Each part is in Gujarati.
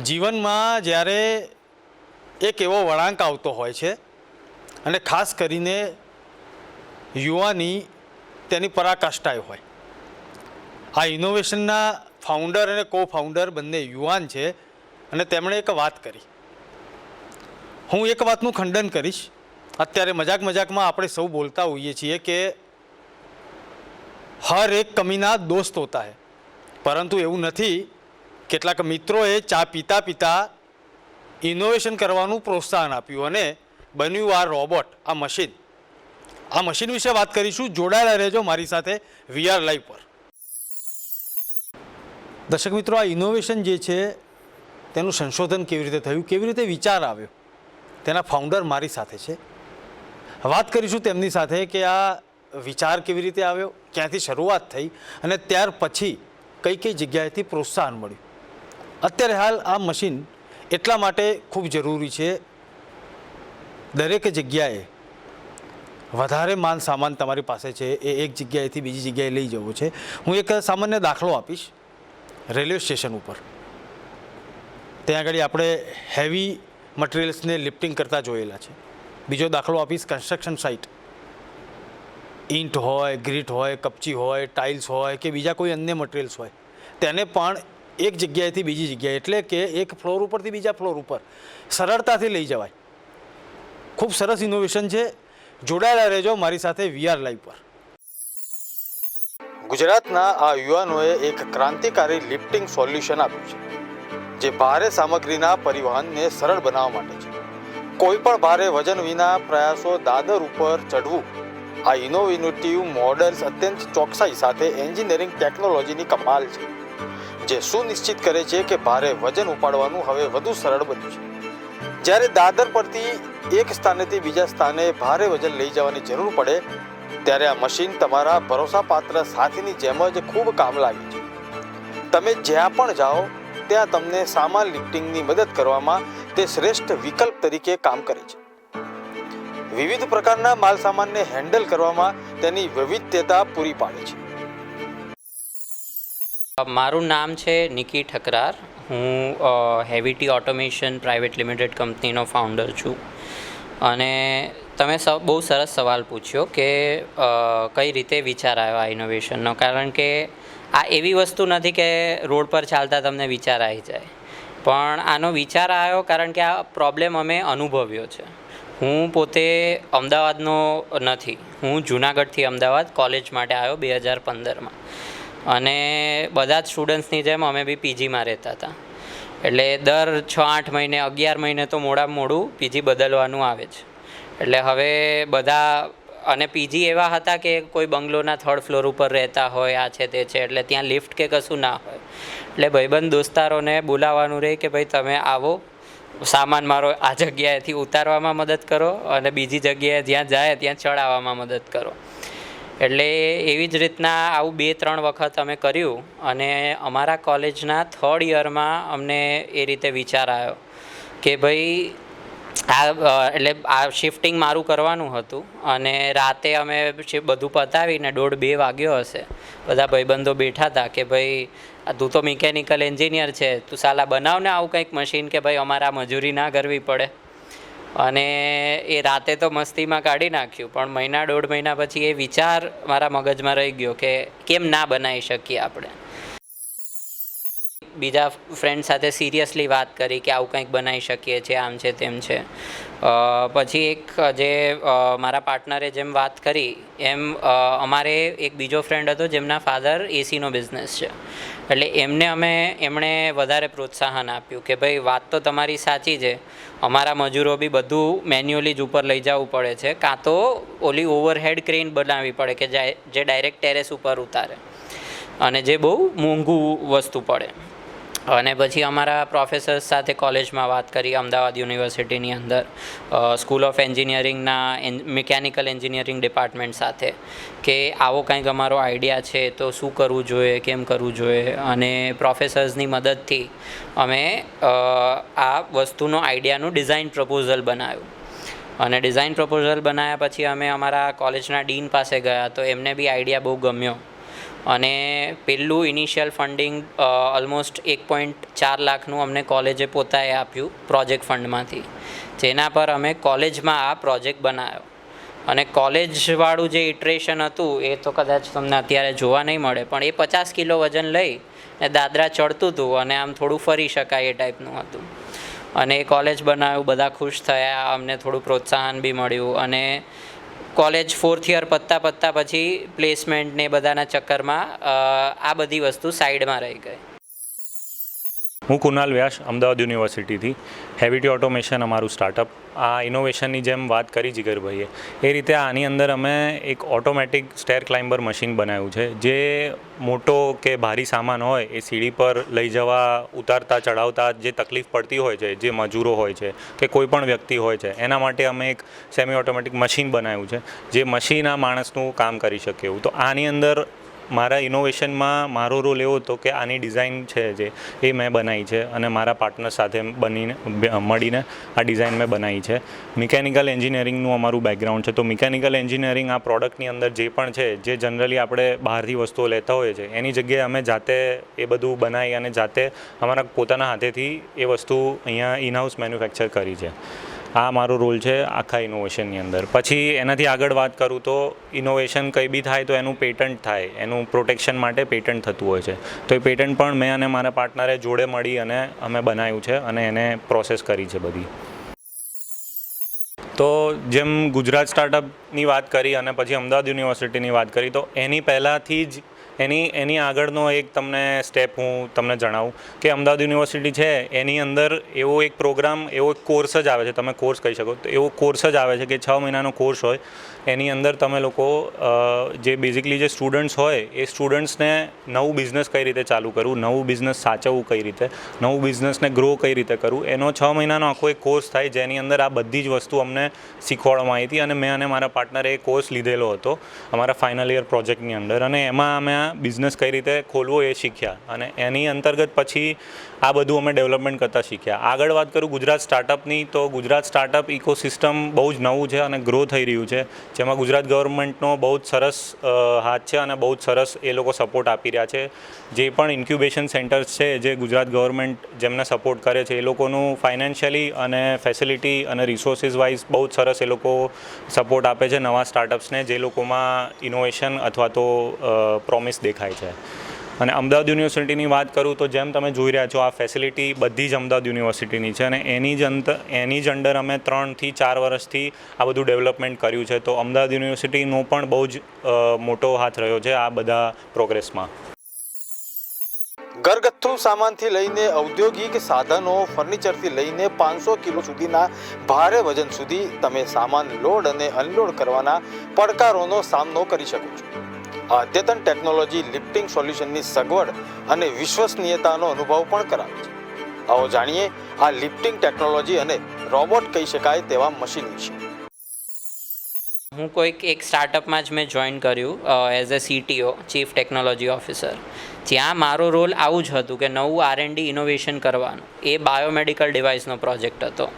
જીવનમાં જ્યારે એક એવો વળાંક આવતો હોય છે અને ખાસ કરીને યુવાની તેની પરાકાષ્ઠાએ હોય. આ ઇનોવેશનના ફાઉન્ડર અને કો ફાઉન્ડર બંને યુવાન છે અને તેમણે એક વાત કરી. હું એક વાતનું ખંડન કરીશ. અત્યારે મજાકમાં આપણે સૌ બોલતા હોઈએ છીએ કે હર એક કમીના દોસ્ત હોતા હૈ, પરંતુ એવું નથી. કેટલાક મિત્રોએ ચા પીતા પીતા ઇનોવેશન કરવાનું પ્રોત્સાહન આપ્યું અને બન્યું આ રોબોટ, આ મશીન વિશે વાત કરીશું. જોડાયેલા રહેજો મારી સાથે વીઆર લાઈવ પર. દર્શક મિત્રો, આ ઇનોવેશન જે છે તેનું સંશોધન કેવી રીતે થયું, કેવી રીતે વિચાર આવ્યો, તેના ફાઉન્ડર મારી સાથે છે. વાત કરીશું તેમની સાથે કે આ વિચાર કેવી રીતે આવ્યો, ક્યાંથી શરૂઆત થઈ અને ત્યાર પછી કઈ કઈ જગ્યાએથી પ્રોત્સાહન મળ્યું. અત્યારે હાલ આ મશીન એટલા માટે ખૂબ જરૂરી છે. દરેક જગ્યાએ વધારે માલ સામાન તમારી પાસે છે એ એક જગ્યાએથી બીજી જગ્યાએ લઈ જવો છે. હું એક સામાન્ય દાખલો આપીશ. રેલવે સ્ટેશન ઉપર ત્યાં આગળ આપણે હેવી મટીરિયલ્સને લિફ્ટિંગ કરતા જોયેલા છે. બીજો દાખલો આપીશ કન્સ્ટ્રક્શન સાઇટ. ઈંટ હોય, ગ્રીટ હોય, કપચી હોય, ટાઇલ્સ હોય કે બીજા કોઈ અન્ય મટીરિયલ્સ હોય, તેને પણ એક જગ્યાએથી બીજી જગ્યાએ, એટલે કે એક ફ્લોર ઉપરથી બીજા ફ્લોર ઉપર સરળતાથી લઈ જવાય. ખૂબ સરસ ઇનોવેશન છે. જોડાયેલા રહેજો મારી સાથે વીઆર લાઈવ પર. ગુજરાતના આ યુવાનોએ એક ક્રાંતિકારી લિફ્ટિંગ સોલ્યુશન આપ્યું છે, જે ભારે સામગ્રીના પરિવહનને સરળ બનાવવા માટે છે. કોઈ પણ ભારે વજન વિના પ્રયાસો દાદર ઉપર ચઢવું. આ ઇનોવેટિવ મોડલ્સ અત્યંત ચોકસાઈ સાથે એન્જિનિયરિંગ ટેકનોલોજીની કમાલ છે, જે સુનિશ્ચિત કરે છે કે ભારે વજન ઉપાડવાનું હવે વધુ સરળ બન્યું છે. જ્યારે દાદર પરથી એક સ્થાનેથી બીજા સ્થાને ભારે વજન લઈ જવાની જરૂર પડે, ત્યારે આ મશીન તમારા ભરોસાપાત્ર સાથીની જેમ જ ખૂબ કામ લાગે છે. તમે જ્યાં પણ જાઓ ત્યાં તમને સામાન લિફ્ટિંગની મદદ કરવામાં તે શ્રેષ્ઠ વિકલ્પ તરીકે કામ કરે છે. વિવિધ પ્રકારના માલ સામાનને હેન્ડલ કરવામાં તેની વૈવિધ્યતા પૂરી પાડે છે. મારું નામ છે નિકી ઠકરાર. હું હેવીટી ઓટોમેશન પ્રાઇવેટ લિમિટેડ કંપનીનો ફાઉન્ડર છું. અને તમે બહુ સરસ સવાલ પૂછ્યો કે કઈ રીતે વિચાર આવ્યો આ ઇનોવેશનનો. કારણ કે આ એવી વસ્તુ નથી કે રોડ પર ચાલતા તમને વિચાર આવી જાય, પણ આનો વિચાર આવ્યો કારણ કે આ પ્રોબ્લેમ અમે અનુભવ્યો છે. હું પોતે અમદાવાદનો નથી, હું જુનાગઢથી અમદાવાદ કોલેજ માટે આવ્યો 2015માં. અને બધા જ સ્ટુડન્ટ્સની જેમ અમે બી પીજીમાં રહેતા હતા. એટલે દર 6-8 મહિને 11 મહિને તો મોડું પીજી બદલવાનું આવે છે. એટલે હવે બધા, અને પીજી એવા હતા કે કોઈ બંગલોના 3rd ફ્લોર ઉપર રહેતા હોય, આ છે તે છે, એટલે ત્યાં લિફ્ટ કે કશું ના હોય. એટલે ભાઈબંધ દોસ્તારોને બોલાવવાનું રહે કે ભાઈ તમે આવો, સામાન મારો આ જગ્યાએથી ઉતારવામાં મદદ કરો અને બીજી જગ્યાએ જ્યાં જાય ત્યાં ચડાવવામાં મદદ કરો. એટલે એવી જ રીતના આવું 2-3 વખત અમે કર્યું. અને અમારા કોલેજના 3rd યરમાં અમને એ રીતે વિચાર આવ્યો કે ભાઈ એટલે આ શિફ્ટિંગ મારું કરવાનું હતું. અને રાતે અમે બધું પતાવીને 1:30-2 વાગ્યો હશે, બધા ભાઈબંધો બેઠા હતા કે ભાઈ તું તો મિકેનિકલ એન્જિનિયર છે, તું સાલા બનાવને આવું કંઈક મશીન કે ભાઈ અમારા મજૂરી ના કરવી પડે. અને એ રાતે તો મસ્તીમાં કાઢી નાખ્યું, પણ 1.5 મહિના પછી એ વિચાર મારા મગજમાં રહી ગયો કે કેમ ના બનાવી શકીએ આપણે. બીજા ફ્રેન્ડ સાથે સિરિયસલી વાત કરી કે આવું કંઈક બનાવી શકીએ છીએ, આમ છે તેમ છે. પછી એક જે મારા પાર્ટનરે જેમ વાત કરી એમ અમારે એક બીજો ફ્રેન્ડ હતો જેમના ફાધર એસીનો બિઝનેસ છે. એટલે એમણે વધારે પ્રોત્સાહન આપ્યું કે ભાઈ વાત તો તમારી સાચી છે, અમારા મજૂરો બી બધું મેન્યુઅલી જ ઉપર લઈ જવું પડે છે, કાં તો ઓલી ઓવરહેડ ક્રેન બનાવવી પડે કે જે ડાયરેક્ટ ટેરેસ ઉપર ઉતારે, અને જે બહુ મોંઘું વસ્તુ પડે. અને પછી અમારા પ્રોફેસર્સ સાથે કોલેજમાં વાત કરી અમદાવાદ યુનિવર્સિટીની અંદર સ્કૂલ ઓફ એન્જિનિયરિંગના મિકેનિકલ એન્જિનિયરિંગ ડિપાર્ટમેન્ટ સાથે કે આવો કંઈક અમારો આઈડિયા છે તો શું કરવું જોઈએ, કેમ કરવું જોઈએ. અને પ્રોફેસર્સની મદદથી અમે આ વસ્તુનો આઈડિયાનું ડિઝાઇન પ્રપોઝલ બનાવ્યું. અને ડિઝાઇન પ્રપોઝલ બનાવ્યા પછી અમે અમારા કોલેજના ડીન પાસે ગયા તો એમને બી આઈડિયા બહુ ગમ્યો. અને પહેલું ઇનિશિયલ ફંડિંગ ઓલમોસ્ટ 1.4 લાખનું અમને કોલેજે પોતાએ આપ્યું પ્રોજેક્ટ ફંડમાંથી, જેના પર અમે કોલેજમાં આ પ્રોજેક્ટ બનાવ્યો. અને કોલેજવાળું જે ઇટરેશન હતું એ તો કદાચ તમને અત્યારે જોવા નહીં મળે, પણ એ 50 કિલો વજન લઈ ને દાદરા ચડતું હતું અને આમ થોડું ફરી શકાય એ ટાઈપનું હતું. અને એ કોલેજ બનાવ્યું, બધા ખુશ થયા, અમને થોડું પ્રોત્સાહન બી મળ્યું. અને કોલેજ 4th યર પત્તા પછી પ્લેસમેન્ટ ને બધાના ચક્કરમાં આ બધી વસ્તુ સાઈડમાં રહી ગઈ. હું કુનાલ વ્યાસ, અમદાવાદ યુનિવર્સિટીથી. હેવીટી ઓટોમેશન અમારું સ્ટાર્ટઅપ. આ ઇનોવેશનની જેમ વાત કરી જીગરભાઈએ એ રીતે આની અંદર અમે એક ઓટોમેટિક સ્ટેર ક્લાઇમ્બર મશીન બનાવ્યું છે, જે મોટો કે ભારી સામાન હોય એ સીડી પર લઈ જવા, ઉતારતા ચડાવતા જે તકલીફ પડતી હોય છે, જે મજૂરો હોય છે કે કોઈ પણ વ્યક્તિ હોય છે, એના માટે અમે એક સેમી ઓટોમેટિક મશીન બનાવ્યું છે, જે મશીન આ માણસનું કામ કરી શકે એવું. તો આની અંદર મારા ઇનોવેશનમાં મારો રોલ એવો હતો કે આની ડિઝાઇન છે જે એ મેં બનાવી છે અને મારા પાર્ટનર સાથે મળીને આ ડિઝાઇન મેં બનાવી છે. મિકેનિકલ એન્જિનિયરિંગનું અમારું બેકગ્રાઉન્ડ છે, તો મિકેનિકલ એન્જિનિયરિંગ આ પ્રોડક્ટની અંદર જે પણ છે, જે જનરલી આપણે બહારથી વસ્તુઓ લેતા હોઈએ છીએ, એની જગ્યાએ અમે જાતે એ બધું બનાવી અને જાતે અમારા પોતાના હાથેથી એ વસ્તુ અહીંયા ઇનહાઉસ મેન્યુફેક્ચર કરી છે. આ મારો રોલ છે આખા ઇનોવેશનની અંદર. પછી એનાથી આગળ વાત કરું તો ઇનોવેશન કંઈ બી થાય તો એનું પેટન્ટ થાય, એનું પ્રોટેક્શન માટે પેટન્ટ થતું હોય છે. તો એ પેટન્ટ પણ મેં અને મારા પાર્ટનરે જોડે મળી અને અમે બનાવ્યું છે અને એને પ્રોસેસ કરી છે બધી. તો જેમ ગુજરાત સ્ટાર્ટઅપની વાત કરી અને પછી અમદાવાદ યુનિવર્સિટીની વાત કરી, તો એની પહેલાંથી જ એની આગળનો એક તમને સ્ટેપ હું તમને જણાવું કે અમદાવાદ યુનિવર્સિટી છે એની અંદર એવો એક પ્રોગ્રામ, એવો એક કોર્સ જ આવે છે, તમે કોર્સ કહી શકો તો એવો કોર્સ જ આવે છે કે 6 મહિનાનો કોર્સ હોય. એની અંદર તમે લોકો જે બેઝિકલી જે સ્ટુડન્ટ્સ હોય એ સ્ટુડન્ટ્સને નવું બિઝનેસ કઈ રીતે ચાલુ કરવું, નવું બિઝનેસ સાચવવું કઈ રીતે, નવું બિઝનેસને ગ્રો કઈ રીતે કરવું, એનો 6 મહિનાનો આખો એક કોર્સ થાય, જેની અંદર આ બધી જ વસ્તુ અમને શીખવાડવામાં આવી હતી. અને મેં અને મારા પાર્ટનરે એ કોર્સ લીધેલો હતો અમારા ફાઇનલ યર પ્રોજેક્ટની અંદર, અને એમાં અમે બિઝનેસ કઈ રીતે ખોલવો એ શીખ્યા અને એની અંતર્ગત પછી આ બધું અમે ડેવલપમેન્ટ કરતાં શીખ્યા. આગળ વાત કરું ગુજરાત સ્ટાર્ટઅપની, તો ગુજરાત સ્ટાર્ટઅપ ઇકોસિસ્ટમ બહુ જ નવું છે અને ગ્રો થઈ રહ્યું છે, જેમાં ગુજરાત ગવર્મેન્ટનો બહુ જ સરસ હાથ છે અને બહુ જ સરસ એ લોકો સપોર્ટ આપી રહ્યા છે. જે પણ ઇન્ક્યુબેશન સેન્ટર્સ છે જે ગુજરાત ગવર્મેન્ટ જેમને સપોર્ટ કરે છે, એ લોકોનું ફાઇનાન્શિયલી અને ફેસિલિટી અને રિસોર્સિસ વાઇઝ બહુ જ સરસ એ લોકો સપોર્ટ આપે છે નવા સ્ટાર્ટઅપ્સને, જે લોકોમાં ઇનોવેશન અથવા તો પ્રોમિસ દેખાય છે. અને અમદાવાદ યુનિવર્સિટીની વાત કરું તો જેમ તમે જોઈ રહ્યા છો, આ ફેસિલિટી બધી જ અમદાવાદ યુનિવર્સિટીની છે અને એની જ અંડર અમે 3 થી 4 વર્ષથી આ બધું ડેવલપમેન્ટ કર્યું છે. તો અમદાવાદ યુનિવર્સિટીનો પણ બહુ જ મોટો હાથ રહ્યો છે આ બધા પ્રોગ્રેસમાં. ઘરગથ્થુ સામાનથી લઈને ઔદ્યોગિક સાધનો, ફર્નિચરથી લઈને 500 કિલો સુધીના ભારે વજન સુધી તમે સામાન લોડ અને અનલોડ કરવાના પડકારોનો સામનો કરી શકો છો. આ અદ્યતન ટેકનોલોજી લિફ્ટિંગ સોલ્યુશનની સગવડ અને વિશ્વસનીયતાનો અનુભવ પણ કરાવે છે. આવો જાણીએ આ લિફ્ટિંગ ટેકનોલોજી અને રોબોટ કહી શકાય તેવા મશીન વિશે. હું એક સ્ટાર્ટઅપમાં જ મેં જોઈન કર્યું as a CTO, chief technology officer. જ્યાં મારો રોલ આવું જ હતું કે નવું R&D ઇનોવેશન કરવાનું. એ બાયોમેડિકલ ડિવાઇસનો પ્રોજેક્ટ હતો.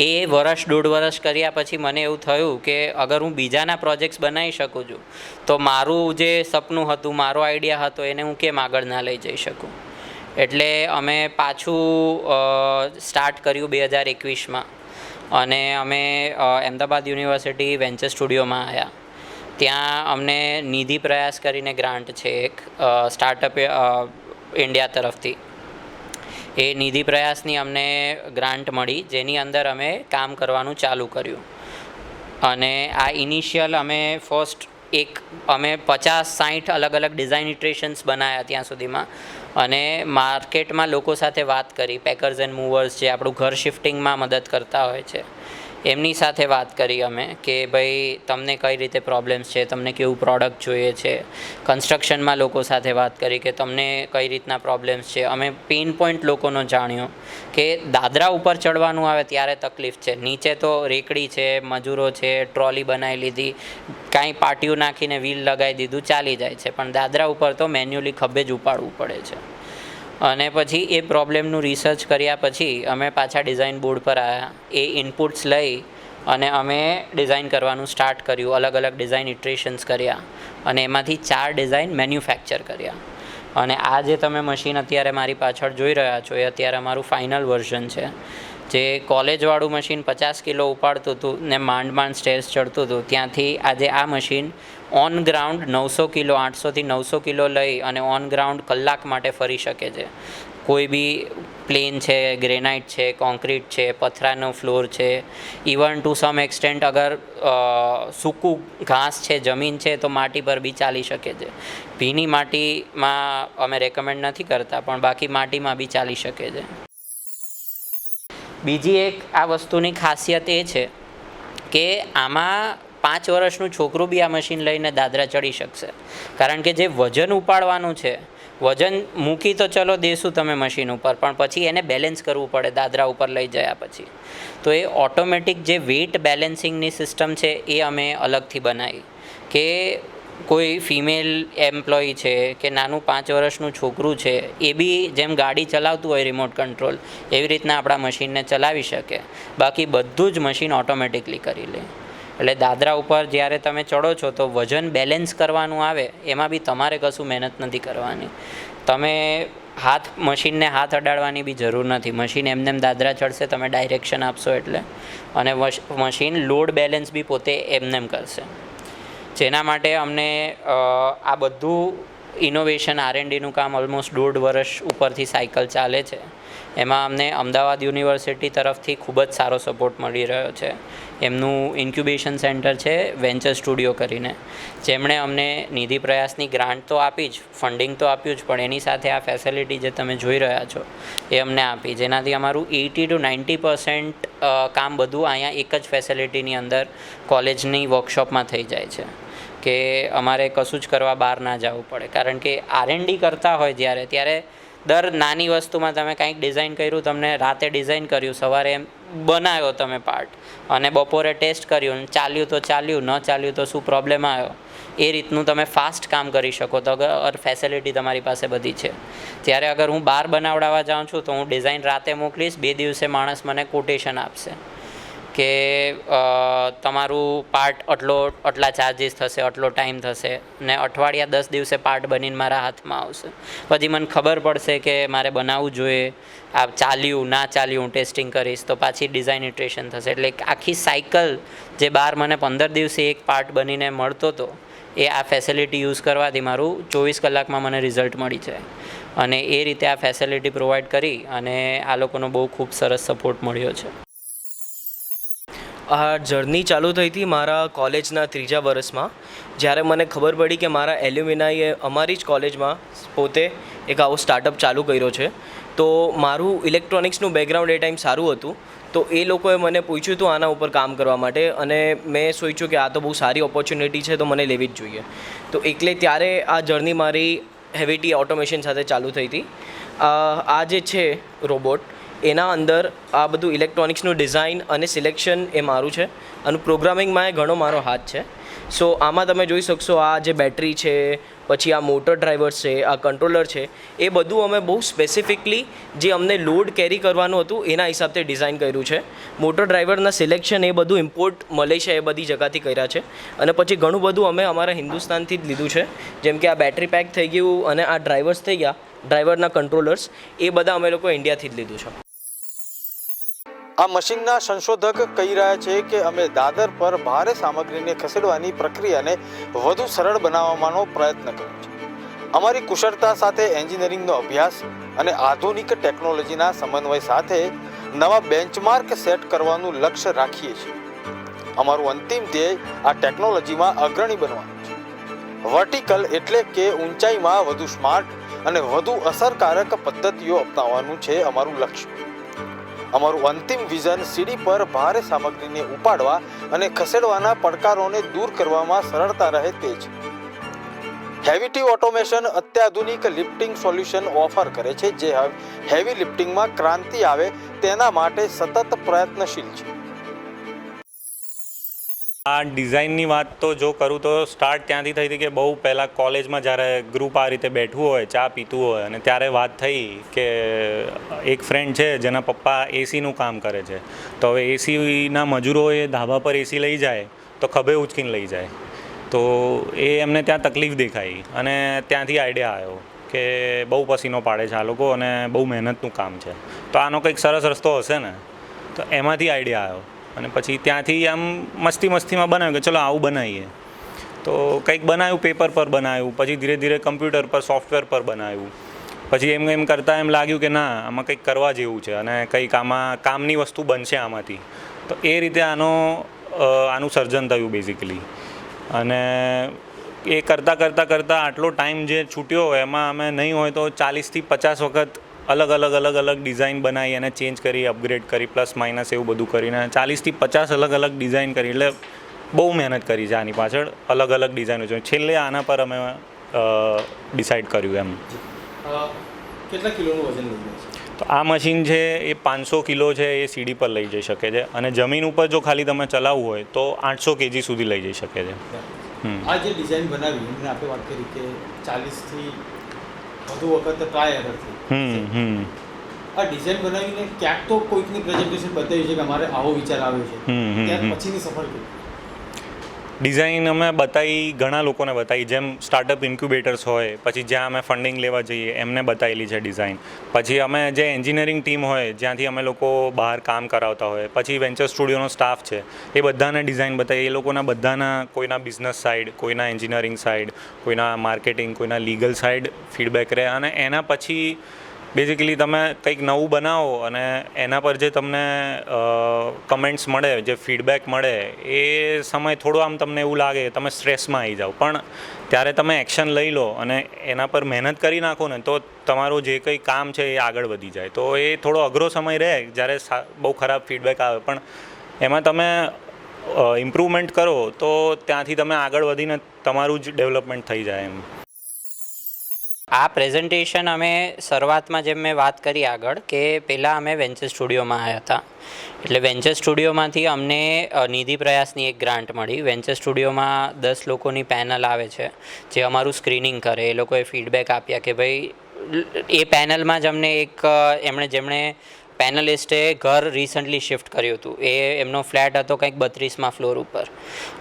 એ 1.5 વર્ષ કર્યા પછી મને એવું થયું કે અગર હું બીજાના પ્રોજેક્ટ્સ બનાવી શકું છું તો મારું જે સપનું હતું, મારો આઈડિયા હતો, એને હું કેમ આગળ ના લઈ જઈ શકું. એટલે અમે પાછું સ્ટાર્ટ કર્યું 2021માં અને અમે અમદાવાદ યુનિવર્સિટી વેન્ચર સ્ટુડિયોમાં આવ્યા. ત્યાં અમને નિધિ પ્રયાસ કરીને ગ્રાન્ટ છે એક સ્ટાર્ટઅપ ઇન્ડિયા તરફથી. એ નિધિ પ્રયાસની અમને ગ્રાન્ટ મળી, જેની અંદર અમે કામ કરવાનું ચાલુ કર્યું. અને આ ઇનિશિયલ અમે અમે 50-60 અલગ અલગ ડિઝાઇન ઇટરેશન્સ બનાવ્યા ત્યાં સુધીમાં. અને માર્કેટમાં લોકો સાથે વાત કરી, પેકર્સ એન્ડ મૂવર્સ જે આપણું ઘર શિફ્ટિંગમાં મદદ કરતા હોય છે, એમની સાથે વાત કરી અમે કે ભાઈ તમને કઈ રીતે પ્રોબ્લેમ્સ છે, તમને કેવું પ્રોડક્ટ જોઈએ છે. કન્સ્ટ્રક્શનમાં લોકો સાથે વાત કરી કે તમને કઈ રીતના પ્રોબ્લેમ્સ છે. અમે પેઇન પોઈન્ટ લોકોનો જાણ્યો કે દાદરા ઉપર ચડવાનું આવે ત્યારે તકલીફ છે, નીચે તો રેકડી છે, મજૂરો છે, ટ્રોલી બનાવી લીધી, કાંઈ પાટિયું નાખીને વ્હીલ લગાવી દીધું, ચાલી જાય છે, પણ દાદરા ઉપર તો મેન્યુઅલી ખભે જ ઉપાડવું પડે છે. અને પછી એ પ્રોબ્લેમનું રિસર્ચ કર્યા પછી અમે પાછા ડિઝાઇન બોર્ડ પર આવ્યા. એ ઇનપુટ્સ લઈ અને અમે ડિઝાઇન કરવાનું સ્ટાર્ટ કર્યું. અલગ અલગ ડિઝાઇન ઇટરેશન્સ કર્યા અને એમાંથી 4 ડિઝાઇન મેન્યુફેક્ચર કર્યા. અને આ જે તમે મશીન અત્યારે મારી પાછળ જોઈ રહ્યા છો એ અત્યારે અમારું ફાઇનલ વર્ઝન છે. જે કોલેજવાળું મશીન 50 કિલો ઉપાડતું હતું ને માંડ સ્ટેર્સ ચડતું હતું, ત્યાંથી આજે આ મશીન ઓન ગ્રાઉન્ડ 900 કિલો 800થી 900 કિલો લઈ અને ઓન ગ્રાઉન્ડ કલાક માટે ફરી શકે છે. કોઈ બી પ્લેન છે, ગ્રેનાઇટ છે, કોન્ક્રીટ છે, પથરાનો ફ્લોર છે, ઇવન ટુ સમ એક્સટેન્ટ અગર સૂકું ઘાસ છે, જમીન છે તો માટી પર બી ચાલી શકે છે. ભીની માટીમાં અમે રેકમેન્ડ નથી કરતા, પણ બાકી માટીમાં બી ચાલી શકે છે. બીજી એક આ વસ્તુની ખાસિયત એ છે કે આમાં 5 વર્ષનું છોકરું બી આ મશીન લઈને દાદરા ચડી શકશે. કારણ કે જે વજન ઉપાડવાનું છે, વજન મૂકી તો ચલો દેશું તમે મશીન ઉપર, પણ પછી એને બેલેન્સ કરવું પડે દાદરા ઉપર લઈ ગયા પછી. તો એ ઓટોમેટિક જે વેઇટ બેલેન્સિંગની સિસ્ટમ છે એ અમે અલગથી બનાવી કે કોઈ ફિમેલ એમ્પ્લોયી છે કે નાનું 5 વર્ષનું છોકરું છે એ બી જેમ ગાડી ચલાવતું હોય રિમોટ કંટ્રોલ એવી રીતના આપણા મશીનને ચલાવી શકે. બાકી બધું જ મશીન ઓટોમેટિકલી કરી લે. એટલે દાદરા ઉપર જ્યારે તમે ચડો છો તો વજન બેલેન્સ કરવાનું આવે એમાં બી તમારે કશું મહેનત નથી કરવાની. તમે મશીનને હાથ અડાડવાની બી જરૂર નથી. મશીન એમને દાદરા ચડશે, તમે ડાયરેક્શન આપશો એટલે, અને મશીન લોડ બેલેન્સ બી પોતે એમને કરશે. જેના માટે અમને આ બધું ઇનોવેશન R&Dનું કામ ઓલમોસ્ટ 1.5 વર્ષ ઉપરથી સાયકલ ચાલે છે. એમાં અમને અમદાવાદ યુનિવર્સિટી તરફથી ખૂબ જ સારો સપોર્ટ મળી રહ્યો છે. એમનું ઇન્ક્યુબેશન સેન્ટર છે વેન્ચર સ્ટુડિયો કરીને, જેમણે અમને નિધિ પ્રયાસની ગ્રાન્ટ તો આપી જ, ફંડિંગ તો આપ્યું જ, પણ એની સાથે આ ફેસિલિટી જે તમે જોઈ રહ્યા છો એ અમને આપી, જેનાથી અમારું 80 to 90% કામ બધું અહીંયા એક જ ફેસિલિટીની અંદર કોલેજની વર્કશોપમાં થઈ જાય છે કે અમારે કશું જ કરવા બહાર ના જવું પડે. કારણ કે R&D કરતા હોય ત્યારે દર નાની વસ્તુમાં તમે કંઈક ડિઝાઇન કર્યું, તમને રાતે ડિઝાઇન કર્યું, સવારે એમ બનાવ્યો તમે પાર્ટ અને બપોરે ટેસ્ટ કર્યું, ચાલ્યું તો ચાલ્યું, ન ચાલ્યું તો શું પ્રોબ્લેમ આવ્યો, એ રીતનું તમે ફાસ્ટ કામ કરી શકો. તો અગર ફેસિલિટી તમારી પાસે બધી છે. ત્યારે અગર હું બહાર બનાવડાવવા જાઉં છું તો હું ડિઝાઇન રાતે મોકલીશ, 2 દિવસે માણસ મને કોટેશન આપશે કે તમારું પાર્ટ આટલા ચાર્જીસ થશે, આટલો ટાઈમ થશે, ને અઠવાડિયા 10 દિવસે પાર્ટ બનીને મારા હાથમાં આવશે. પછી મને ખબર પડશે કે મારે બનાવવું જોઈએ, આ ચાલ્યું ના ચાલ્યું હું ટેસ્ટિંગ કરીશ, તો પાછી ડિઝાઇન ઇટરેશન થશે. એટલે આખી સાયકલ જે બહાર મને 15 દિવસે એક પાર્ટ બનીને મળતો હતો એ આ ફેસિલિટી યુઝ કરવાથી મારું 24 કલાકમાં મને રિઝલ્ટ મળી જાય. અને એ રીતે આ ફેસિલિટી પ્રોવાઈડ કરી અને આ લોકોનો બહુ ખૂબ સરસ સપોર્ટ મળ્યો છે. આ જર્ની ચાલુ થઈ હતી મારા કોલેજના 3જા વર્ષમાં, જ્યારે મને ખબર પડી કે મારા એલ્યુમિનાઈએ અમારી જ કોલેજમાં પોતે એક આવો સ્ટાર્ટઅપ ચાલુ કર્યો છે. તો મારું ઇલેક્ટ્રોનિક્સનું બેકગ્રાઉન્ડ એ ટાઈમ સારું હતું, તો એ લોકોએ મને પૂછ્યું હતું આના ઉપર કામ કરવા માટે, અને મેં સોચ્યું કે આ તો બહુ સારી ઓપોર્ચ્યુનિટી છે તો મને લેવી જ જોઈએ. તો એટલે ત્યારે આ જર્ની મારી હેવીટી ઓટોમેશન સાથે ચાલુ થઈ હતી. આ જે છે રોબોટ, એના અંદર આ બધું ઇલેક્ટ્રોનિક્સનું ડિઝાઇન અને સિલેક્શન એ મારું છે, અને પ્રોગ્રામિંગમાં એ ઘણો મારો હાથ છે. સો આમાં તમે જોઈ શકશો આ જે બેટરી છે, પછી આ મોટર ડ્રાઈવર્સ છે, આ કંટ્રોલર છે, એ બધું અમે બહુ સ્પેસિફિકલી જે અમને લોડ કેરી કરવાનું હતું એના હિસાબથી ડિઝાઇન કર્યું છે. મોટર ડ્રાઈવરના સિલેક્શન એ બધું ઇમ્પોર્ટ મલેશિયા એ બધી જગ્યાથી કર્યા છે, અને પછી ઘણું બધું અમે અમારા હિન્દુસ્તાનથી જ લીધું છે. જેમ કે આ બેટરી પેક થઈ ગયું અને આ ડ્રાઈવર્સ થઈ ગયા, ડ્રાઈવરના કંટ્રોલર્સ, એ બધા અમે લોકો ઇન્ડિયાથી જ લીધું છે. આ મશીનના સંશોધક કહી રહ્યા છે કે અમે દાદર પર ભારે સામગ્રીને ખસેડવાની પ્રક્રિયાને વધુ સરળ બનાવવાનો પ્રયત્ન કર્યો છે. અમારી કુશળતા સાથે એન્જિનિયરિંગનો અભ્યાસ અને આધુનિક ટેકનોલોજીના સમન્વય સાથે નવા બેન્ચમાર્ક સેટ કરવાનું લક્ષ્ય રાખીએ છીએ. અમારું અંતિમ ધ્યેય આ ટેકનોલોજીમાં અગ્રણી બનવાનું છે. વર્ટિકલ એટલે કે ઊંચાઈમાં વધુ સ્માર્ટ અને વધુ અસરકારક પદ્ધતિઓ અપનાવવાનું છે અમારું લક્ષ્ય. અમારું અંતિમ વિઝન સીડી પર ભારે સામગ્રીને ઉપાડવા અને ખસેડવાના પડકારોને દૂર કરવામાં સરળતા રહે તે છે. હેવીટી ઓટોમેશન અત્યાધુનિક લિફ્ટિંગ સોલ્યુશન ઓફર કરે છે જે હેવી લિફ્ટિંગમાં ક્રાંતિ આવે તેના માટે સતત પ્રયત્નશીલ છે. આ ડિઝાઇનની વાત તો જો કરું તો સ્ટાર્ટ ત્યાંથી થઈ હતી કે બહુ પહેલાં કોલેજમાં જ્યારે ગ્રુપ આ રીતે બેઠવું હોય, ચા પીતું હોય, અને ત્યારે વાત થઈ કે એક ફ્રેન્ડ છે જેના પપ્પા એસીનું કામ કરે છે, તો હવે એસીના મજૂરો એ ધાબા પર એસી લઈ જાય તો ખભે ઉચકીને લઈ જાય, તો એ એમને ત્યાં તકલીફ દેખાઈ અને ત્યાંથી આઈડિયા આવ્યો કે બહુ પસીનો પાડે છે આ લોકો અને બહુ મહેનતનું કામ છે, તો આનો કંઈક સરસ રસ્તો હશે ને, તો એમાંથી આઈડિયા આવ્યો. અને પછી ત્યાંથી આમ મસ્તીમાં બનાવ્યું કે ચલો આવું બનાવીએ, તો કંઈક બનાવ્યું, પેપર પર બનાવ્યું, પછી ધીરે ધીરે કમ્પ્યુટર પર, સોફ્ટવેર પર બનાવ્યું, પછી એમ કરતાં એમ લાગ્યું કે ના, આમાં કંઈક કરવા જેવું છે અને કંઈક આમાં કામની વસ્તુ બનશે આમાંથી, તો એ રીતે આનું સર્જન થયું બેઝિકલી. અને એ કરતાં આટલો ટાઈમ જે છૂટ્યો એમાં અમે નહીં હોય તો 40થી 50 વખત અલગ અલગ ડિઝાઇન બનાવી અને ચેન્જ કરી, અપગ્રેડ કરી, પ્લસ માઇનસ એવું બધું કરીને 40થી 50 અલગ ડિઝાઇન કરી, એટલે બહુ મહેનત કરી છે આની પાછળ, અલગ ડિઝાઇનો છે. છેલ્લે આના પર અમે ડિસાઇડ કર્યું એમ. કેટલા કિલોનું વજન લઈ જાય છે? તો આ મશીન છે એ 500 કિલો છે, એ સીડી પર લઈ જઈ શકે છે, અને જમીન ઉપર જો ખાલી તમે ચલાવવું હોય તો 800 kg સુધી લઈ જઈ શકે છે. આ જે ડિઝાઇન બનાવી એમને આપણે વાત કરી કે 40થી વધુ વખત ટ્રાય એરર થઈ. આ ડિઝાઇન બનાવીને ક્યાંક તો કોઈકની પ્રેઝન્ટેશન બતાવી છે કે અમારે આવો વિચાર આવ્યો છે, ત્યાર પછીની સફળ થઈ. ડિઝાઇન અમે બતાવી, ઘણા લોકોને બતાવી, જેમ સ્ટાર્ટઅપ ઇન્ક્યુબેટર્સ હોય, પછી જ્યાં અમે ફંડિંગ લેવા જઈએ એમને બતાવેલી છે ડિઝાઇન, પછી અમે જે એન્જિનિયરિંગ ટીમ હોય જ્યાંથી અમે લોકો બહાર કામ કરાવતા હોય, પછી વેન્ચર સ્ટુડિયોનો સ્ટાફ છે, એ બધાને ડિઝાઇન બતાવી, એ લોકોના બધાના કોઈના બિઝનેસ સાઇડ, કોઈના એન્જિનિયરિંગ સાઇડ, કોઈના માર્કેટિંગ, કોઈના લીગલ સાઇડ ફીડબેક રહે, અને એના પછી બેઝિકલી તમે કંઈક નવું બનાવો અને એના પર જે તમને કમેન્ટ્સ મળે, જે ફીડબેક મળે, એ સમય થોડો આમ તમને એવું લાગે તમે સ્ટ્રેસમાં આવી જાઓ, પણ ત્યારે તમે એક્શન લઈ લો અને એના પર મહેનત કરી નાખો ને, તો તમારું જે કંઈ કામ છે એ આગળ વધી જાય. તો એ થોડો અઘરો સમય રહે જ્યારે બહુ ખરાબ ફીડબેક આવે, પણ એમાં તમે ઇમ્પ્રૂવમેન્ટ કરો તો ત્યાંથી તમે આગળ વધીને તમારું જ ડેવલપમેન્ટ થઈ જાય એમ. આ પ્રેઝન્ટેશન અમે શરૂઆતમાં જેમ મેં વાત કરી આગળ કે પહેલાં અમે વેન્ચર સ્ટુડિયોમાં આવ્યા હતા, એટલે વેન્ચર સ્ટુડિયોમાંથી અમને નિધિ પ્રયાસની એક ગ્રાન્ટ મળી. વેન્ચર સ્ટુડિયોમાં 10 લોકોની પેનલ આવે છે જે અમારું સ્ક્રીનિંગ કરે, એ લોકોએ ફીડબેક આપ્યા કે ભાઈ એ પેનલમાં જ અમને જેમણે પેનલિસ્ટે ઘર રિસન્ટલી શિફ્ટ કર્યું હતું, એ એમનો ફ્લેટ હતો કંઈક 32મા ફ્લોર ઉપર,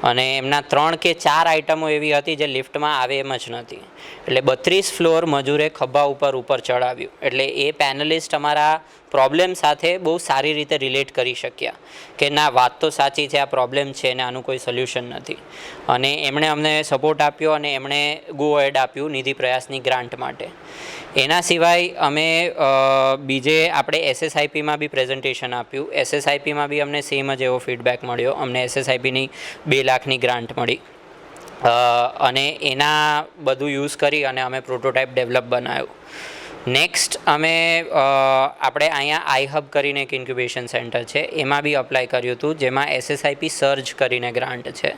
અને એમના 3 કે 4 આઇટમો એવી હતી જે લિફ્ટમાં આવે એમ જ નથી, એટલે 32 ફ્લોર મજૂરે ખભા ઉપર ચડાવ્યું. એટલે એ પેનલિસ્ટ અમારા પ્રોબ્લેમ સાથે બહુ સારી રીતે રિલેટ કરી શક્યા કે ના, વાત તો સાચી છે, આ પ્રોબ્લેમ છે ને આનું કોઈ સોલ્યુશન નથી, અને એમણે અમને સપોર્ટ આપ્યો અને એમણે ગો એડ આપ્યું નિધિ પ્રયાસની ગ્રાન્ટ માટે. એના સિવાય અમે બીજે આપણે SSIPમાં બી પ્રેઝન્ટેશન આપ્યું. SSIPમાં બી અમને સેમ જ એવો ફીડબેક મળ્યો, અમને SSIPની 2 લાખની ગ્રાન્ટ મળી, અને એના બધું યુઝ કરી અને અમે પ્રોટોટાઇપ ડેવલપ બનાવ્યું. નેક્સ્ટ અમે આપણે અહીંયા આઈહબ કરીને એક ઇન્ક્યુબેશન સેન્ટર છે, એમાં બી અપ્લાય કર્યું હતું, જેમાં SSIP સર્જ કરીને ગ્રાન્ટ છે,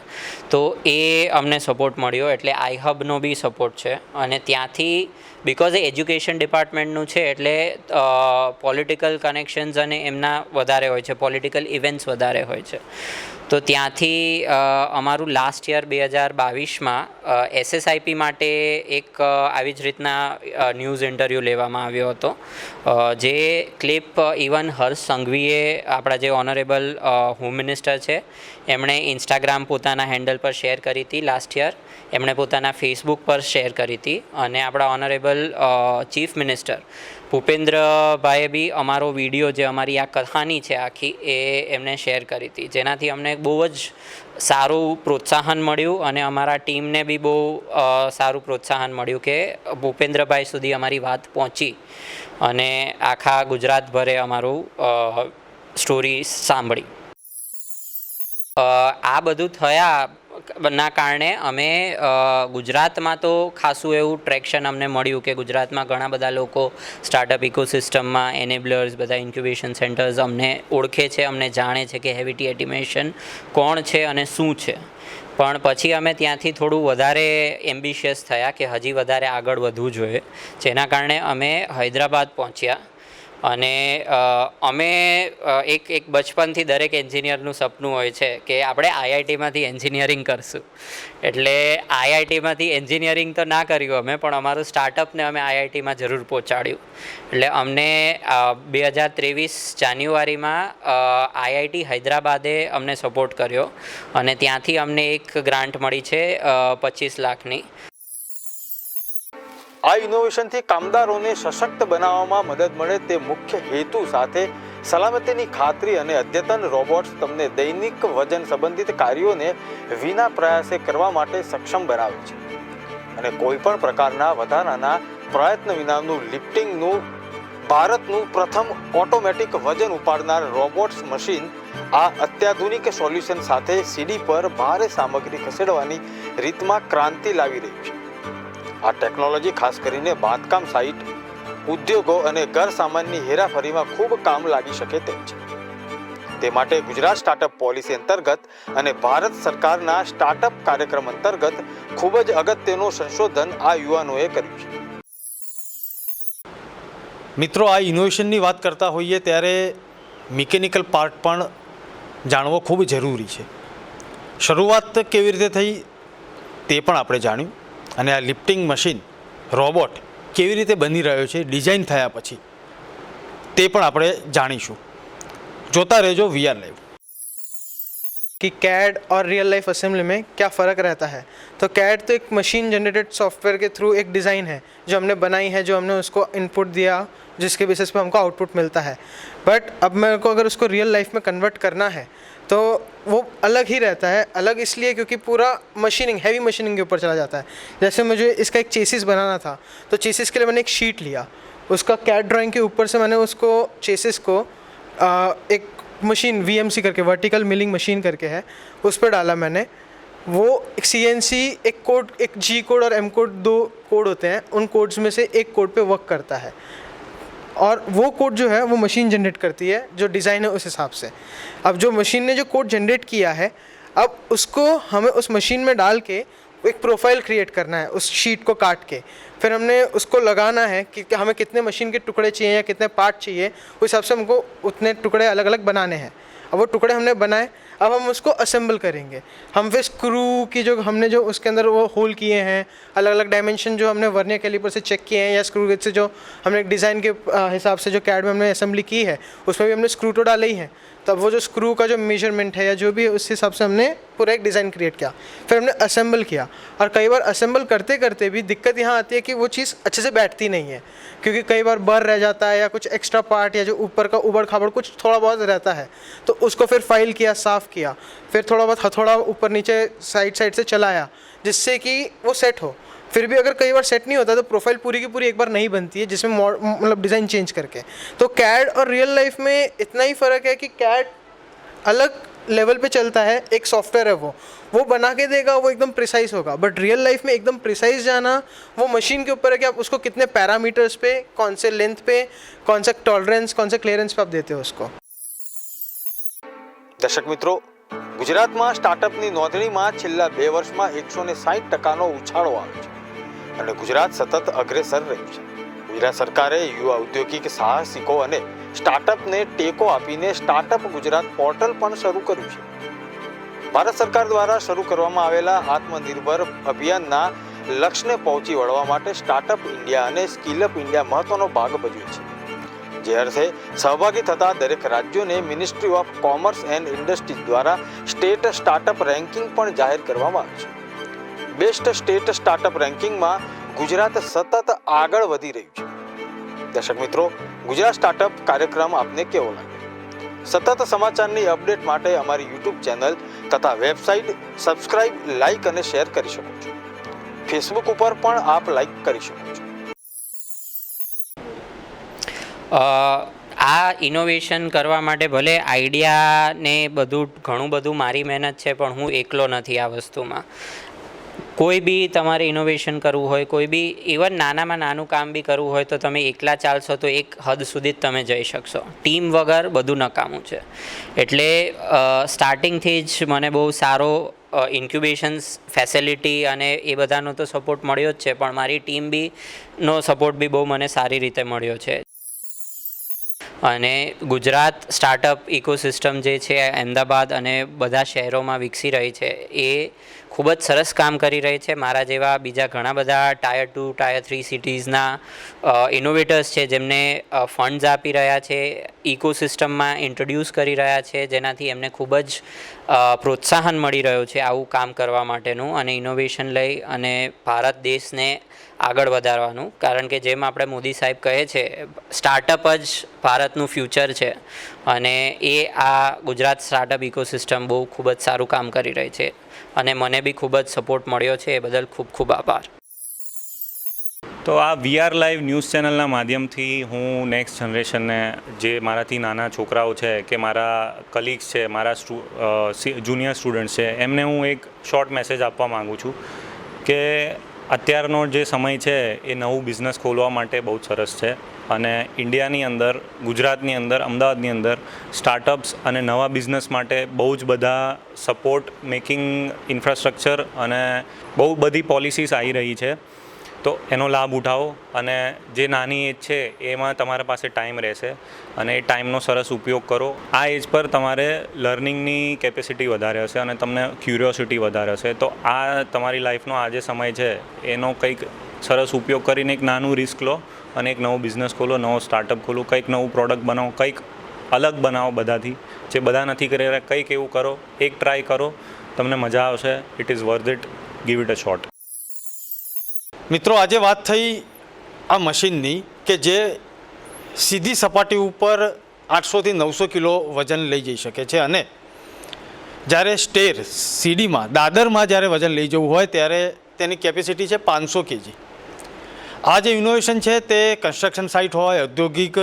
તો એ અમને સપોર્ટ મળ્યો, એટલે આઈહબનો બી સપોર્ટ છે. અને ત્યાંથી બિકોઝ એ એજ્યુકેશન ડિપાર્ટમેન્ટનું છે એટલે પોલિટિકલ કનેક્શન્સ અને એમના વધારે હોય છે, પોલિટિકલ ઇવેન્ટ્સ વધારે હોય છે, તો ત્યાંથી અમારું લાસ્ટ યર 2022માં SSIP માટે એક આવી જ રીતના ન્યૂઝ ઇન્ટરવ્યૂ લેવામાં આવ્યો હતો, જે ક્લિપ ઇવન હર્ષ સંઘવીએ, આપણા જે ઓનરેબલ હોમ મિનિસ્ટર છે, એમણે ઇન્સ્ટાગ્રામ પોતાના હેન્ડલ પર શેર કરી હતી લાસ્ટ યર, એમણે પોતાના ફેસબુક પર શેર કરી હતી, અને આપણા ઓનરેબલ ચીફ મિનિસ્ટર ભૂપેન્દ્રભાઈએ બી અમારો વિડીયો, જે અમારી આ કહાની છે આખી, એ એમને શેર કરી હતી, જેનાથી અમને બહુ જ સારું પ્રોત્સાહન મળ્યું અને અમારા ટીમને બી બહુ સારું પ્રોત્સાહન મળ્યું કે ભૂપેન્દ્રભાઈ સુધી અમારી વાત પહોંચી અને આખા ગુજરાતભરે અમારું સ્ટોરી સાંભળી. આ બધું થયા ના કારણે અમે ગુજરાતમાં તો ખાસું એવું ટ્રેક્શન અમને મળ્યું કે ગુજરાતમાં ઘણા બધા લોકો સ્ટાર્ટઅપ ઇકોસિસ્ટમમાં એનેબલર્સ, બધા ઇન્ક્યુબેશન સેન્ટર્સ અમને ઓળખે છે, અમને જાણે છે કે હેવીટી એટિમેશન કોણ છે અને શું છે. પણ પછી અમે ત્યાંથી થોડું વધારે એમ્બિશિયસ થયા કે હજી વધારે આગળ વધવું જોઈએ, જેના કારણે અમે હૈદરાબાદ પહોંચ્યા. અને અમે એક બચપનથી દરેક એન્જિનિયરનું સપનું હોય છે કે આપણે આઈઆઈટીમાંથી એન્જિનિયરિંગ કરશું. એટલે આઈઆઈટીમાંથી એન્જિનિયરિંગ તો ના કર્યું અમે, પણ અમારું સ્ટાર્ટઅપને અમે આઈઆઈટીમાં જરૂર પહોંચાડ્યું. એટલે અમને 2023 જાન્યુઆરીમાં આઈઆઈટી હૈદરાબાદે અમને સપોર્ટ કર્યો અને ત્યાંથી અમને એક ગ્રાન્ટ મળી છે 25 લાખની. આ ઇનોવેશનથી કામદારોને સશક્ત બનાવવામાં મદદ મળે તે મુખ્ય હેતુ સાથે સલામતીની ખાતરી અને અદ્યતન રોબોટ્સ તમને દૈનિક વજન સંબંધિત કાર્યોને વિના પ્રયાસે કરવા માટે સક્ષમ બનાવે છે અને કોઈ પણ પ્રકારના વધારાના પ્રયત્ન વિનાનું લિફ્ટિંગનું ભારતનું પ્રથમ ઓટોમેટિક વજન ઉપાડનાર રોબોટ્સ મશીન આ અત્યાધુનિક સોલ્યુશન સાથે સીડી પર ભારે સામગ્રી ખસેડવાની રીતમાં ક્રાંતિ લાવી રહી છે. આ ટેકનોલોજી ખાસ કરીને બાંધકામ સાઇટ, ઉદ્યોગો અને ઘર સામાનની હેરાફેરીમાં ખૂબ કામ લાગી શકે તેમ છે. તે માટે ગુજરાત સ્ટાર્ટઅપ પોલિસી અંતર્ગત અને ભારત સરકારના સ્ટાર્ટઅપ કાર્યક્રમ અંતર્ગત ખૂબ જ અગત્યનું સંશોધન આ યુવાનોએ કર્યું છે. મિત્રો, આ ઇનોવેશનની વાત કરતા હોઈએ ત્યારે મિકેનિકલ પાર્ટ પણ જાણવો ખૂબ જરૂરી છે. શરૂઆત કેવી રીતે થઈ તે પણ આપણે જાણ્યું અને આ લિફ્ટિંગ મશીન રોબોટ કેવી રીતે બની રહ્યો છે ડિઝાઇન થયા પછી તે પણ આપણે જાણીશું. જોતા રહેજો VR લાઈવ. कि कैड और रियल लाइफ असेंबली में क्या फ़र्क रहता है. तो कैड तो एक मशीन जनरेटेड सॉफ्टवेयर के थ्रू एक डिज़ाइन है जो हमने बनाई है, जो हमने उसको इनपुट दिया, जिसके बेसिस पे हमको आउटपुट मिलता है. बट अब मेरे को अगर उसको रियल लाइफ में कन्वर्ट करना है तो वो अलग ही रहता है. अलग इसलिए क्योंकि पूरा मशीनिंग, हैवी मशीनिंग के ऊपर चला जाता है. जैसे मुझे इसका एक चेसिस बनाना था तो चेसिस के लिए मैंने एक शीट लिया, उसका कैड ड्राइंग के ऊपर से मैंने उसको चेसिस को एक मशीन VMC करके, वर्टिकल मिलिंग मशीन करके है, उस पर डाला मैंने. वो एक CNC एक कोड, एक G कोड और M कोड, 2 कोड होते हैं, उन कोड्स में से एक कोड पे वर्क करता है और वो कोड जो है वो मशीन जनरेट करती है जो डिज़ाइन है उस हिसाब से. अब जो मशीन ने जो कोड जनरेट किया है, अब उसको हमें उस मशीन में डाल के एक प्रोफाइल क्रिएट करना है उस शीट को काट के. फिर हमने उसको लगाना है कि हमें कितने मशीन के टुकड़े चाहिए या कितने पार्ट चाहिए, उस हिसाब से हमको उतने टुकड़े अलग अलग बनाने हैं. अब वो टुकड़े हमने बनाए, अब हम उसको असेंबल करेंगे. हम फिर स्क्रू की जो हमने जो उसके अंदर वो होल किए हैं, अलग अलग डायमेंशन जो हमने वर्नियर कैलिपर से चेक किए हैं या स्क्रू से जो हमने डिज़ाइन के हिसाब से जो कैड में हमने असेंबली की है उसमें भी हमने स्क्रू तो डाले ही हैं. तब वो जो स्क्रू का जो मेजरमेंट है या जो भी उस हिसाब से हमने पूरा एक डिज़ाइन क्रिएट किया. फिर हमने असेंबल किया और कई बार असेंबल करते करते भी दिक्कत यहाँ आती है कि वो चीज़ अच्छे से बैठती नहीं है, क्योंकि कई बार बर रह जाता है या कुछ एक्स्ट्रा पार्ट या जो ऊपर का उबड़ खाबड़ कुछ थोड़ा बहुत रहता है. तो उसको फिर फाइल किया, साफ़ किया, फिर थोड़ा बहुत हथौड़ा ऊपर नीचे साइड से चलाया जिससे कि वो सेट हो. फिर भी अगर कई बार सेट नहीं होता तो प्रोफाइल पूरी की पूरी एक बार नहीं बनती है, जिसमें मतलब डिज़ाइन चेंज करके. तो कैड और रियल लाइफ में इतना ही फ़र्क है कि कैड अलग लेवल पे चलता है, एक सॉफ्टवेयर है, वो बना के देगा, वो एकदम प्रिसाइज होगा. बट रियल लाइफ में एकदम प्रिसाइज जाना वो मशीन के ऊपर है कि आप उसको कितने पैरामीटर्स पे, कौन से लेंथ पे, कौन सा टॉलरेंस, कौन से क्लियरेंस पे आप देते हो उसको. દર્શક મિત્રો, ગુજરાતમાં સ્ટાર્ટઅપની નોંધણીમાં છેલ્લા 2 વર્ષમાં 160% ઉછાળો આવ્યો છે અને ગુજરાત સતત અગ્રેસર રહ્યું છે. ગુજરાત સરકારે યુવા ઔદ્યોગિક સાહસિકો અને સ્ટાર્ટઅપને ટેકો આપીને સ્ટાર્ટઅપ ગુજરાત પોર્ટલ પણ શરૂ કર્યું છે. ભારત સરકાર દ્વારા શરૂ કરવામાં આવેલા આત્મનિર્ભર અભિયાનના લક્ષ્યને પહોંચી વળવા માટે સ્ટાર્ટઅપ ઇન્ડિયા અને સ્કિલઅપ ઇન્ડિયા મહત્વનો ભાગ ભજવે છે. જે અર્થે સહભાગી થતા દરેક રાજ્યોને ministry of commerce and industries દ્વારા સ્ટેટ સ્ટાર્ટઅપ રેન્કિંગ પણ જાહેર કરવામાં આવ્યું છે. બેસ્ટ સ્ટેટ સ્ટાર્ટઅપ રેન્કિંગમાં ગુજરાત સતત આગળ વધી રહ્યું છે. દર્શક મિત્રો, ગુજરાત સ્ટાર્ટઅપ કાર્યક્રમ આપને કેવો લાગ્યો? સતત સમાચારની અપડેટ માટે અમારી YouTube ચેનલ તથા વેબસાઇટ સબસ્ક્રાઇબ, લાઇક અને શેર કરી શકો છો. ફેસબુક ઉપર પણ આપ લાઇક કરી શકો છો. આ ઇનોવેશન કરવા માટે ભલે આઈડિયા ને બધું ઘણું બધું મારી મહેનત છે, પણ હું એકલો નથી આ વસ્તુમાં. કોઈ બી તમારે ઇનોવેશન કરવું હોય, કોઈ બી ઇવન નાનામાં નાનું કામ બી કરવું હોય તો તમે એકલા ચાલશો તો એક હદ સુધી જ તમે જઈ શકશો. ટીમ વગર બધું નકામું છે. એટલે સ્ટાર્ટિંગથી જ મને બહુ સારો ઇન્ક્યુબેશન્સ ફેસિલિટી અને એ બધાનો તો સપોર્ટ મળ્યો જ છે, પણ મારી ટીમ બીનો સપોર્ટ બી બહુ મને સારી રીતે મળ્યો છે. અને ગુજરાત સ્ટાર્ટઅપ ઇકોસિસ્ટમ જે છે અમદાવાદ અને બધા શહેરોમાં વિકસી રહી છે એ ખૂબ જ સરસ કામ કરી રહી છે. મારા જેવા બીજા ઘણા બધા ટાયર 2 ટાયર 3 સિટીઝના ઇનોવેટર્સ છે જેમને ફંડ્સ આપી રહ્યા છે, ઇકોસિસ્ટમમાં ઇન્ટ્રોડ્યુસ કરી રહ્યા છે, જેનાથી એમને ખૂબ જ પ્રોત્સાહન મળી રહ્યું છે આવું કામ કરવા માટેનું અને ઇનોવેશન લઈ અને ભારત દેશને આગળ વધારવાનું. કારણ કે જેમ આપણે મોદી સાહેબ કહે છે, સ્ટાર્ટઅપ જ ભારતનું ફ્યુચર છે અને એ આ ગુજરાત સ્ટાર્ટઅપ ઇકોસિસ્ટમ બહુ ખૂબ જ સારું કામ કરી રહી છે અને મને બી ખૂબ જ સપોર્ટ મળ્યો છે. એ બદલ ખૂબ ખૂબ આભાર. તો આ VR લાઈવ ન્યૂઝ ચેનલના માધ્યમથી હું નેક્સ્ટ જનરેશનને, જે મારાથી નાના છોકરાઓ છે કે મારા કલીગ્સ છે, મારા જુનિયર સ્ટુડન્ટ્સ છે, એમને હું એક શોર્ટ મેસેજ આપવા માગું છું કે અત્યારનો જે સમય છે એ નવું બિઝનેસ ખોલવા માટે બહુ જ સરસ છે અને ઇન્ડિયાની અંદર, ગુજરાતની અંદર, અમદાવાદની અંદર સ્ટાર્ટઅપ્સ અને નવા બિઝનેસ માટે બહુ જ બધા સપોર્ટ મેકિંગ ઇન્ફ્રાસ્ટ્રક્ચર અને બહુ બધી પોલિસીસ આવી રહી છે. તો એનો લાભ ઉઠાવો અને જે નાની એજ છે એમાં તમારા પાસે ટાઈમ રહેશે અને એ ટાઈમનો સરસ ઉપયોગ કરો. આ એજ પર તમારે લર્નિંગની કેપેસિટી વધારે હશે અને તમને ક્યુરિયોસિટી વધારે હશે. તો આ તમારી લાઈફનો આ જે સમય છે એનો કંઈક સરસ ઉપયોગ કરીને એક નાનું રિસ્ક લો અને એક નવો બિઝનેસ ખોલો, નવો સ્ટાર્ટઅપ ખોલો, કંઈક નવું પ્રોડક્ટ બનાવો, કંઈક અલગ બનાવો બધાથી, જે બધા નથી કરી રહ્યા. કંઈક એવું કરો, એક ટ્રાય કરો, તમને મજા આવશે. It is worth it. Give it a shot. મિત્રો, આજે વાત થઈ આ મશીનની કે જે સીધી સપાટી ઉપર 800થી 900 કિલો વજન લઈ જઈ શકે છે અને જ્યારે સ્ટેર સીડીમાં, દાદરમાં જ્યારે વજન લઈ જવું હોય ત્યારે તેની કેપેસિટી છે 500 kg. આ જે ઇનોવેશન છે તે કન્સ્ટ્રક્શન સાઇટ હોય, ઔદ્યોગિક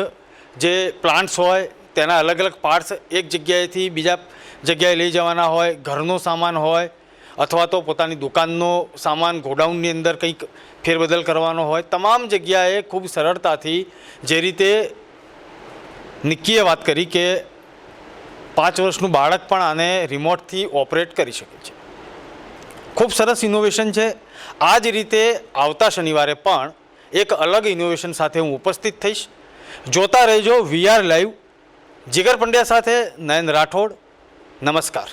જે પ્લાન્ટ્સ હોય તેના અલગ અલગ પાર્ટ્સ એક જગ્યાએથી બીજા જગ્યાએ લઈ જવાના હોય, ઘરનો સામાન હોય અથવા તો પોતાની દુકાનનો સામાન ગોડાઉનની અંદર કંઈક ફેરબદલ કરવાનો હોય, તમામ જગ્યાએ ખૂબ સરળતાથી, જે રીતે નિક્કીએ વાત કરી કે 5 વર્ષનું બાળક પણ આને રિમોટથી ઓપરેટ કરી શકે છે. ખૂબ સરસ ઇનોવેશન છે. આ જ રીતે આવતા શનિવારે પણ એક અલગ ઇનોવેશન સાથે હું ઉપસ્થિત થઈશ. જોતા રહેજો VR લાઈવ. જીગર પંડ્યા સાથે નયન રાઠોડ. નમસ્કાર.